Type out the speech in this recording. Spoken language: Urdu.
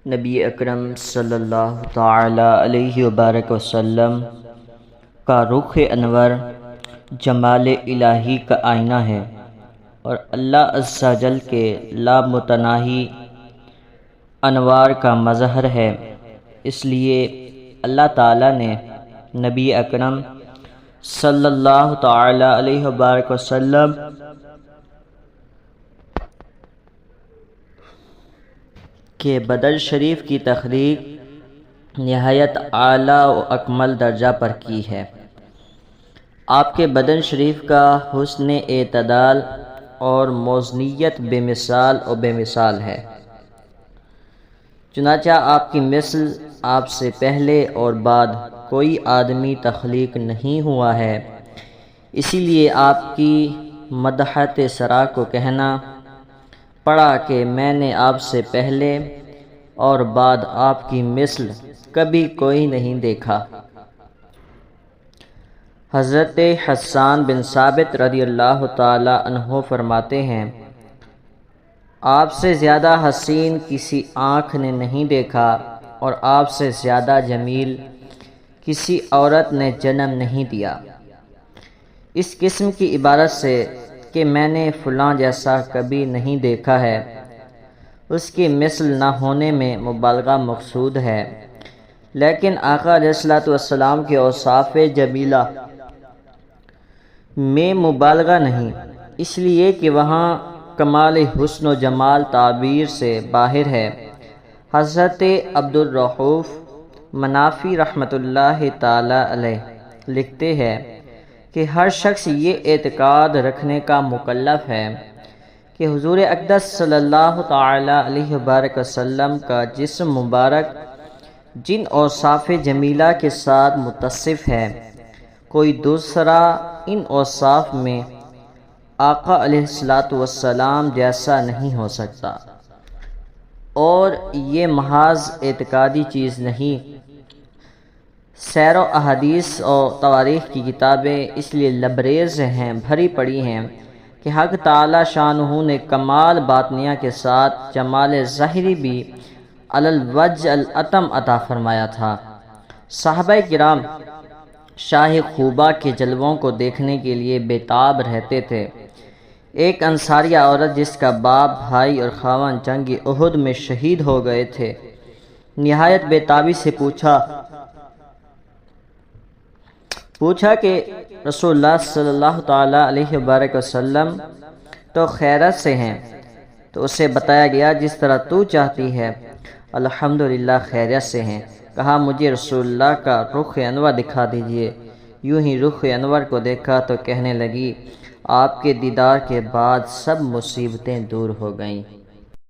نبی اکرم صلی اللہ تعالی علیہ وبارک وسلم کا رخ انور جمال الہی کا آئینہ ہے اور اللہ عز و جل کے لامتناہی انوار کا مظہر ہے۔ اس لیے اللہ تعالیٰ نے نبی اکرم صلی اللہ تعالی علیہ وبارک وسلم کے بدن شریف کی تخلیق نہایت اعلیٰ و اکمل درجہ پر کی ہے۔ آپ کے بدن شریف کا حسن اعتدال اور موزنیت بے مثال و بے مثال ہے۔ چنانچہ آپ کی مثل آپ سے پہلے اور بعد کوئی آدمی تخلیق نہیں ہوا ہے، اسی لیے آپ کی مدحت سرا کو کہنا پڑا کہ میں نے آپ سے پہلے اور بعد آپ کی مثل کبھی کوئی نہیں دیکھا۔ حضرت حسان بن ثابت رضی اللہ تعالی عنہ فرماتے ہیں، آپ سے زیادہ حسین کسی آنکھ نے نہیں دیکھا اور آپ سے زیادہ جمیل کسی عورت نے جنم نہیں دیا۔ اس قسم کی عبارت سے کہ میں نے فلاں جیسا کبھی نہیں دیکھا ہے، اس کی مثل نہ ہونے میں مبالغہ مقصود ہے، لیکن آقا علیہ الصلوۃ والسلام کے اوصاف جمیلہ میں مبالغہ نہیں، اس لیے کہ وہاں کمال حسن و جمال تعبیر سے باہر ہے۔ حضرت عبد الرؤف منافی رحمۃ اللہ تعالی علیہ لکھتے ہیں کہ ہر شخص یہ اعتقاد رکھنے کا مکلف ہے کہ حضور اقدس صلی اللہ تعالی علیہ وبارک وسلم کا جسم مبارک جن اوصاف جمیلہ کے ساتھ متصف ہے، کوئی دوسرا ان اوصاف میں آقا علیہ الصلوۃ والسلام جیسا نہیں ہو سکتا، اور یہ محض اعتقادی چیز نہیں۔ سیر و احادیث اور تواریخ کی کتابیں اس لیے لبریز ہیں، بھری پڑی ہیں کہ حق تعالی شانہ نے کمال باطنیہ کے ساتھ جمال ظاہری بھی علی الوجہ الاتم عطا فرمایا تھا۔ صحابہ کرام شاہ خوبا کے جلووں کو دیکھنے کے لیے بےتاب رہتے تھے۔ ایک انصاریہ عورت جس کا باپ، بھائی اور خاوند جنگ احد میں شہید ہو گئے تھے، نہایت بےتابی سے پوچھا کہ رسول اللہ صلی اللہ تعالی علیہ وبارک وسلم تو خیرت سے ہیں، تو اسے بتایا گیا جس طرح تو چاہتی ہے۔ الحمدللہ خیریت سے ہیں۔ کہا مجھے رسول اللہ کا رخ انور دکھا دیجئے۔ یوں ہی رخ انور کو دیکھا تو کہنے لگی، آپ کے دیدار کے بعد سب مصیبتیں دور ہو گئیں۔